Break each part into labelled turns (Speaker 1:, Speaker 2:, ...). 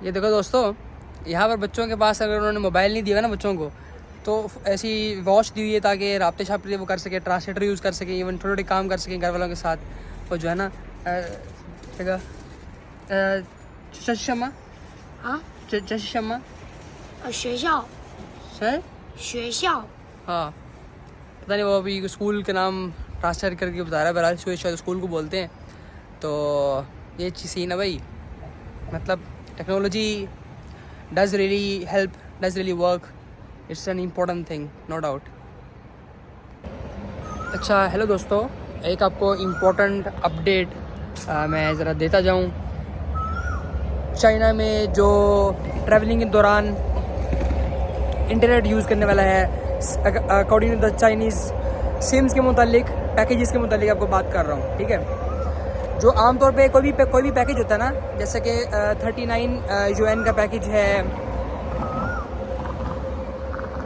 Speaker 1: ये देखो दोस्तों, यहाँ पर बच्चों के पास अगर उन्होंने मोबाइल नहीं दिया ना बच्चों को, तो ऐसी वॉच दी हुई है ताकि राब्ते शाब्ते वो कर सके, ट्रांसलेटर यूज़ कर सके, इवन थोड़े थोड़े काम कर सकें घर वालों के साथ। और जो है ना जगह चशमा
Speaker 2: 啊，
Speaker 1: चशमा
Speaker 2: 学校
Speaker 1: है
Speaker 2: 学校
Speaker 1: हाँ, पता नहीं वो अभी स्कूल के नाम ट्रांसलेट करके बता रहा है, बहरहाल शायद स्कूल को बोलते हैं। तो ये चीज़ सीन है भाई, मतलब technology does really help, does really work, it's an important thing, no doubt. अच्छा हेलो दोस्तों, एक आपको इम्पोर्टेंट अपडेट मैं ज़रा देता जाऊँ। चाइना में जो ट्रैवलिंग के दौरान इंटरनेट यूज़ करने वाला है, according to the Chinese sims के मुतालिक, पैकेजेस के मुतालिक आपको बात कर रहा हूँ, ठीक है। जो आमतौर पे कोई भी पैकेज होता है ना, जैसे कि 39 UN का पैकेज है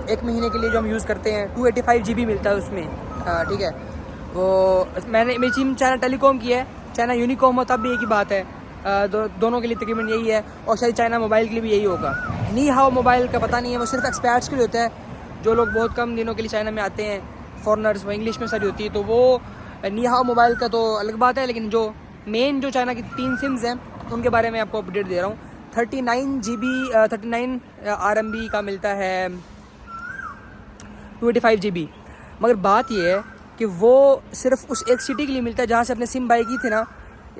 Speaker 1: एक महीने के लिए जो हम यूज़ करते हैं, 285 GB मिलता है उसमें, ठीक है। वो मेरी सिम चाइना टेलीकॉम की है, चाइना यूनिकॉम हो तब भी एक ही बात है, दोनों के लिए तकरीबन यही है, और शायद चाइना मोबाइल के लिए भी यही होगा। नी हाओ मोबाइल का पता नहीं है, वो सिर्फ एक्सपर्ट्स के लिए होता है, जो लोग बहुत कम दिनों के लिए चाइना में आते हैं, फॉरनर्स, वो इंग्लिश में सारी होती है, तो वो नी हाओ मोबाइल का तो अलग बात है। लेकिन जो मेन जो चाइना की 3 सिम्स हैं उनके बारे में आपको अपडेट दे रहा हूँ। 39 RMB का मिलता है 285 GB, मगर बात ये है कि वो सिर्फ उस एक सिटी के लिए मिलता है जहाँ से अपने सिम बाई की थी ना,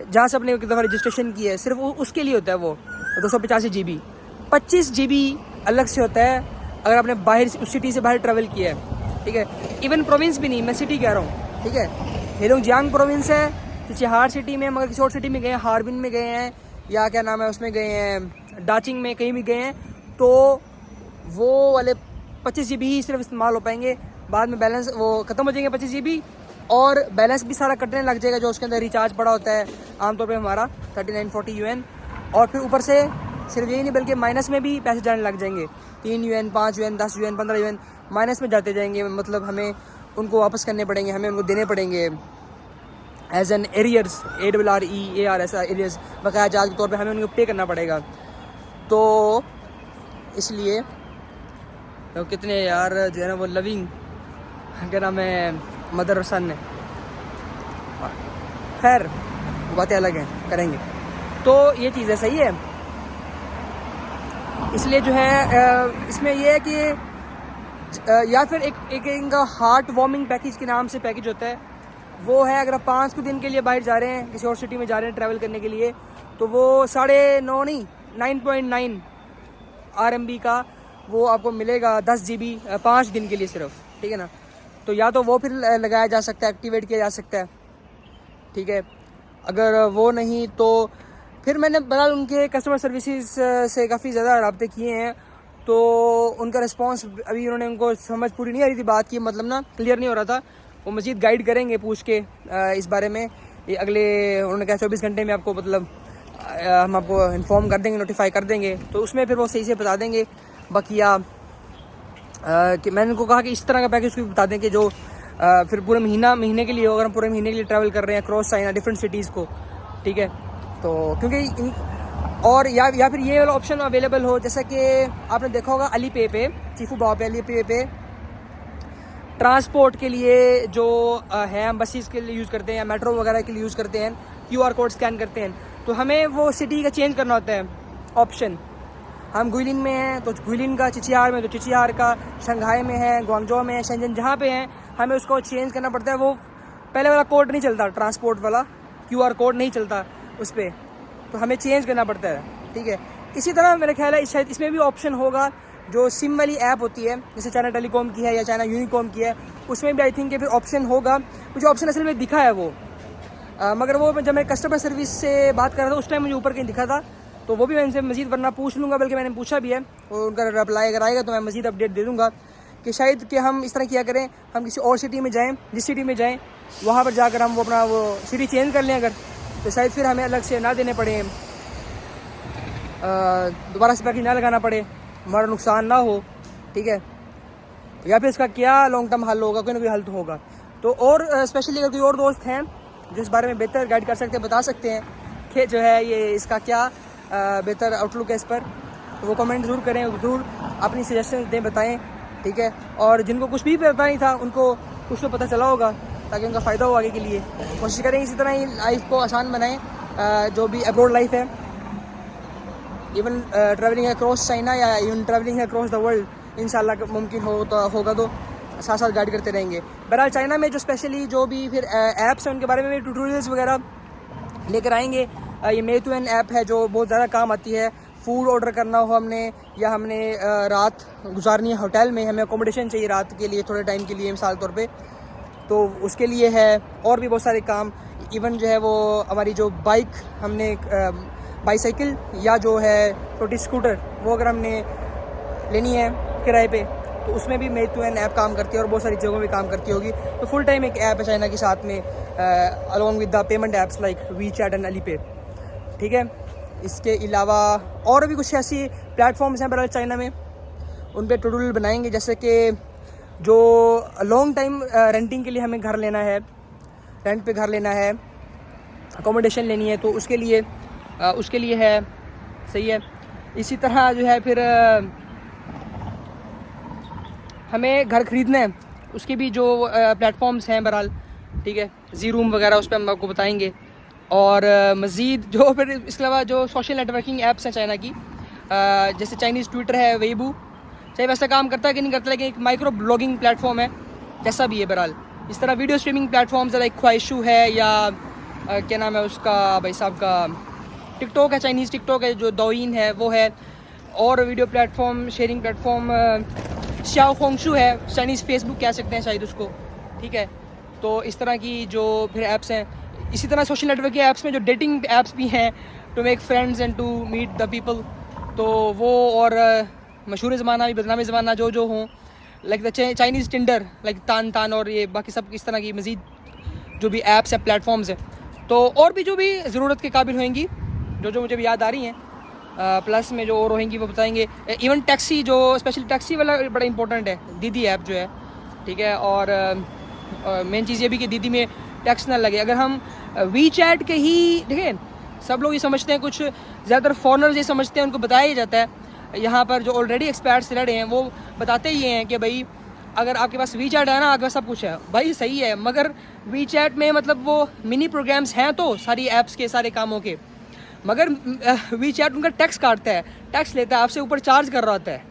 Speaker 1: जहाँ से अपने एक दफ़ा रजिस्ट्रेशन की है, सिर्फ उसके लिए होता है वो 285 GB। 25 GB अलग से होता है अगर आपने बाहर उस सिटी से बाहर ट्रैवल किया है, ठीक है। इवन प्रोविंस भी नहीं, मैं सिटी कह रहा हूँ, ठीक है। हेलोंगजियांग प्रोविंस है, चिचिहार सिटी में, मगर किसी और सिटी में गए हैं, हार्बिन में गए हैं, या क्या नाम है उसमें गए हैं, डाचिंग में कहीं भी गए हैं, तो वो वाले 25 GB ही सिर्फ इस्तेमाल हो पाएंगे। बाद में बैलेंस वो ख़त्म हो जाएंगे 25 GB, और बैलेंस भी सारा कटने लग जाएगा जो उसके अंदर रिचार्ज पड़ा होता है आमतौर पे हमारा 39-40 UN। और फिर ऊपर से सिर्फ यही नहीं बल्कि माइनस में भी पैसे जाने लग जाएंगे, 3 UN, 5 UN, 10 UN, 15 UN minus में जाते जाएंगे। मतलब हमें उनको वापस करने पड़ेंगे, हमें उनको देने पड़ेंगे as an arrears, ARREARS arrears, बकाया चार्ज के तौर पे हमें उनको पे करना पड़ेगा। तो इसलिए तो कितने यार जो है ना वो लविंग, क्या नाम है, मदर और सन है, खैर बातें अलग हैं, करेंगे। तो ये चीज़ है, सही है। इसलिए जो है इसमें ये है कि या फिर एक इनका हार्ट वार्मिंग पैकेज के नाम से पैकेज होता है, वो है अगर आप 5 दिन के लिए बाहर जा रहे हैं, किसी और सिटी में जा रहे हैं ट्रैवल करने के लिए, तो वो 9.5 नहीं 9.9 RMB का वो आपको मिलेगा 10 GB 5 दिन के लिए सिर्फ, ठीक है ना। तो या तो वो फिर लगाया जा सकता है, एक्टिवेट किया जा सकता है, ठीक है। अगर वो नहीं तो फिर मैंने बहरहाल उनके कस्टमर सर्विसेज से काफ़ी ज़्यादा रब्ते किए हैं, तो उनका रिस्पांस अभी उन्होंने, उनको समझ पूरी नहीं आ रही थी बात की, मतलब ना क्लियर नहीं हो रहा था। वो मज़ीद गाइड करेंगे पूछ के इस बारे में, ये अगले उन्होंने कहा 24 घंटे में आपको, मतलब हम आपको इन्फॉर्म कर देंगे, नोटिफाई कर देंगे, तो उसमें फिर वो सही से बता देंगे। बाकिया कि मैंने उनको कहा कि इस तरह का पैकेज भी बता दें कि जो फिर पूरे महीने के लिए हो, अगर हम पूरे महीने के लिए ट्रैवल कर रहे हैं क्रॉस चाइना डिफरेंट सिटीज़ को, ठीक है। तो क्योंकि और या फिर ये वाला ऑप्शन अवेलेबल हो, जैसा कि आपने देखा होगा अलीपे पे, चीफू बाव पे, अलीपे पे ट्रांसपोर्ट के लिए जो है हम बसेस के लिए यूज़ करते हैं, मेट्रो वगैरह के लिए यूज़ करते हैं, QR कोड स्कैन करते हैं, तो हमें वो सिटी का चेंज करना होता है ऑप्शन। हम गुइलिन में हैं तो गुइलिन का, चिचिहार में तो चिचिहार का, शंघाई में है, ग्वांगझो में है, शेंजन जहाँ पे हैं, हमें उसको चेंज करना पड़ता है। वो पहले वाला कोड नहीं चलता, ट्रांसपोर्ट वाला QR कोड नहीं चलता उस पर, तो हमें चेंज करना पड़ता है, ठीक है। इसी तरह मेरा ख्याल है शायद इसमें भी ऑप्शन होगा, जो सिम वाली ऐप होती है जैसे चाइना टेलीकॉम की है या चाइना यूनिकॉम की है, उसमें भी आई थिंक फिर ऑप्शन होगा। मुझे ऑप्शन असल में दिखा है वो, मगर वो जब मैं कस्टमर सर्विस से बात कर रहा था उस टाइम मुझे ऊपर कहीं दिखा था, तो वो भी मैं इनसे मज़ीद वरना पूछ लूँगा, बल्कि मैंने पूछा भी है, और उनका रिप्लाई अगर आएगा तो मैं मज़ीद अपडेट दे दूँगा कि शायद कि हम इस तरह किया करें, हम किसी और सिटी में जाएँ, जिस सिटी में जाएँ वहाँ पर जाकर हम वो अपना वो सिटी चेंज कर लें अगर, तो शायद फिर हमें अलग से ना देने पड़े, दोबारा से पैकेज ना लगाना पड़े, हमारा नुकसान ना हो, ठीक है। या फिर इसका क्या लॉन्ग टर्म हल होगा, कोई ना कोई हल तो होगा। तो और स्पेशली अगर कोई और दोस्त हैं जो इस बारे में बेहतर गाइड कर सकते हैं, बता सकते हैं कि जो है ये इसका क्या बेहतर आउटलुक है इस पर, तो वो कमेंट ज़रूर करें, ज़रूर अपनी सजेशन दें, बताएं, ठीक है। और जिनको कुछ भी पता नहीं था उनको कुछ तो पता चला होगा, ताकि उनका फ़ायदा हो आगे के लिए। कोशिश करें इसी तरह ही लाइफ को आसान बनाएं, जो भी अब्रॉड लाइफ है, इवन ट्रैवलिंग अक्रॉस चाइना या even travelling across the world इंशाल्लाह मुमकिन होगा तो साथ साथ गाइड करते रहेंगे। बहरहाल चाइना में जो स्पेशली जो भी फिर ऐप्स हैं उनके बारे में भी ट्यूटोरियल्स वगैरह लेकर आएंगे। ये मेituan ऐप है जो बहुत ज़्यादा काम आती है, फूड ऑर्डर करना हो हमने, या हमने रात गुजारनी है होटल में, हमें अकोमोडेशन चाहिए रात के लिए, थोड़े टाइम के लिए मिसाल तौर पे, तो उसके लिए है। और भी बहुत सारे काम, इवन जो है वो हमारी जो बाइक हमने बाईसाइकिल या जो है छोटी स्कूटर वो अगर हमने लेनी है किराए पे, तो उसमें भी मेituan ऐप काम करती है और बहुत सारी जगहों में काम करती होगी। तो फुल टाइम एक ऐप है चाइना के साथ में, along with the payment apps like WeChat and Alipay, ठीक है। इसके अलावा और भी कुछ ऐसी प्लेटफॉर्म्स हैं बहरहाल चाइना में, उन पर ट्यूटोरियल बनाएंगे। जैसे कि जो लॉन्ग टाइम रेंटिंग के लिए हमें घर लेना है, रेंट पे घर लेना है, अकोमोडेशन लेनी है, तो उसके लिए है, सही है। इसी तरह जो है फिर हमें घर ख़रीदना है, उसके भी जो प्लेटफॉर्म्स हैं बहरहाल, ठीक है, Zee-Room वगैरह, उस पर हम आपको बताएंगे। और मज़ीद जो फिर इसके अलावा जो सोशल नेटवर्किंग ऐप्स हैं चाइना की, जैसे चाइनीज़ ट्विटर है, वेबू, चाहे वैसा काम करता है कि नहीं करता, लेकिन एक माइक्रो ब्लॉगिंग प्लेटफॉर्म है, जैसा भी है बहरहाल। इस तरह वीडियो स्ट्रीमिंग प्लेटफॉर्म्स लाइक ख्वाहिशू है, या क्या नाम है उसका भाई साहब का, टिकटॉक है, चाइनीज़ टिकटॉक है, जो Douyin है वो है। और video platform, sharing platform Xiaohongshu है, चाइनीज़ फेसबुक कह सकते हैं शायद उसको, ठीक है। तो इस तरह की जो फिर ऐप्स हैं। इसी तरह सोशल नेटवर्किंग ऐप्स में जो डेटिंग ऐप्स भी हैं, to make friends and to meet the people, तो वो, और मशहूर ज़माना भी बदनामी ज़माना जो हों, like the Chinese Tinder, like तान, और ये बाकी सब इस तरह की मज़ीद जो भी ऐप्स हैं, प्लेटफॉर्म्स हैं। तो और भी जो भी ज़रूरत के काबिल होंगी, जो मुझे भी याद आ रही हैं, प्लस में जो और होंगी वो बताएंगे। इवन टैक्सी, जो स्पेशली टैक्सी वाला बड़ा इंपॉर्टेंट है, दीदी ऐप जो है, ठीक है। और मेन चीज़ ये भी कि दीदी में टैक्स ना लगे। अगर हम WeChat के ही देखें, सब लोग ये समझते हैं, कुछ ज़्यादातर फॉरनर्स ये समझते हैं, उनको बताया जाता है यहाँ पर जो ऑलरेडी एक्सपर्ट्स रहे हैं वो बताते ही हैं कि भाई अगर आपके पास WeChat है ना, आपके पास सब कुछ है, भाई सही है, मगर WeChat में मतलब वो मिनी प्रोग्राम्स हैं तो सारी ऐप्स के, सारे कामों के, मगर WeChat उनका टैक्स काटता है, टैक्स लेता है, आपसे ऊपर चार्ज कर रहा होता है।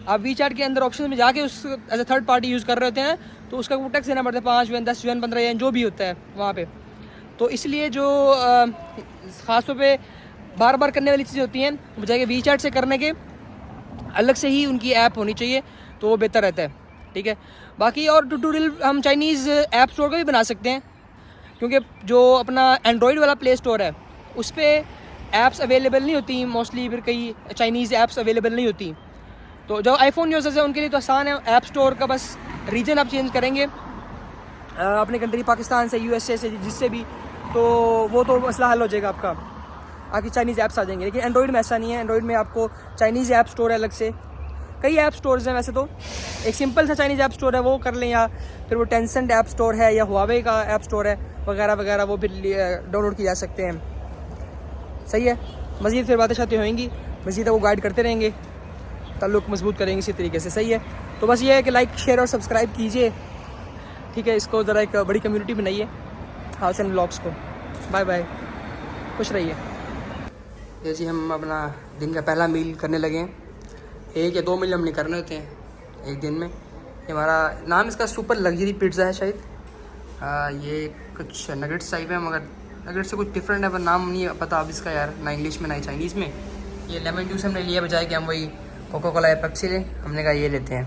Speaker 1: आप WeChat के अंदर ऑप्शन में जाके उस as a third party use कर रहे होते हैं, तो उसका वो टैक्स देना पड़ता है, 5 yuan 10 yuan 15 yuan जो भी होता है वहाँ पे। तो इसलिए जो ख़ास तौर पे बार बार करने वाली चीज़ें होती हैं, बजाय WeChat से करने के अलग से ही उनकी ऐप होनी चाहिए, तो वो बेहतर रहता है, ठीक है। बाकी और ट्यूटोरियल हम चाइनीज़ ऐप स्टोर का भी बना सकते हैं, क्योंकि जो अपना एंड्रॉयड वाला प्ले स्टोर है उस पर ऐप्स अवेलेबल नहीं होती मोस्टली, फिर कई चाइनीज़ ऐप्स अवेलेबल नहीं होती। तो जो आईफोन यूज़र्स हैं उनके लिए तो आसान है, ऐप स्टोर का बस रीजन आप चेंज करेंगे अपने कंट्री पाकिस्तान से, USA से, जिससे भी, तो वो तो मसला हल हो जाएगा आपका, आपकी चाइनीज़ ऐप्स आ जाएंगे। लेकिन एंड्रॉयड में ऐसा नहीं है, एंड्रॉयड में आपको चाइनीज़ ऐप स्टोर है अलग से, कई ऐप स्टोर्स हैं वैसे तो, एक सिंपल सा चाइनीज़ ऐप स्टोर है वो कर लें, या फिर वो टेंसेंट ऐप स्टोर है, या हुआवे का ऐप स्टोर है वगैरह वगैरह, वो फिर डाउनलोड किए जा सकते हैं, सही है। मज़ीद फिर बातें शातें होंगी, मज़ीद वो गाइड करते रहेंगे, ताल्लुक़ मजबूत करेंगे इसी तरीके से, सही है। तो बस ये है कि लाइक, शेयर और सब्सक्राइब कीजिए, ठीक है। इसको ज़रा एक बड़ी कम्युनिटी बनाइए हाउस एंड व्लॉग्स को। बाय बाय, खुश रहिए। ये जी हम अपना दिन का पहला मील करने लगे हैं, 1 या 2 मील हमने करने होते हैं एक दिन में। ये हमारा नाम इसका सुपर लग्जरी पिज़्ज़ा है शायद, ये कुछ नगेट्स टाइप है, मगर नगेट से कुछ डिफरेंट है, पर नाम नहीं पता अब इसका यार, ना इंग्लिश में ना ही चाइनीज़ में। ये लेमन जूस हमने लिया, बजाय कि हम वही कोका कोला या पेप्सी लें, हमने कहा ये लेते हैं।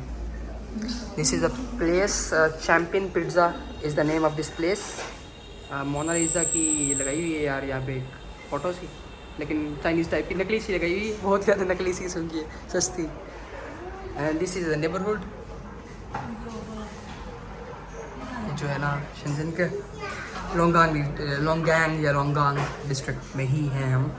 Speaker 1: This is a place, champion pizza is the name of this place. Mona Lisa की ये लगाई हुई है यार यहाँ पे फ़ोटो सी, लेकिन चाइनीज़ टाइप की नकली सी लगाई हुई है, बहुत ज़्यादा नकली सी सुनती है, सस्ती। And this is the neighbourhood, जो है ना शेंजन के लोंगगांग या लोंगगांग डिस्ट्रिक्ट में ही हैं हम।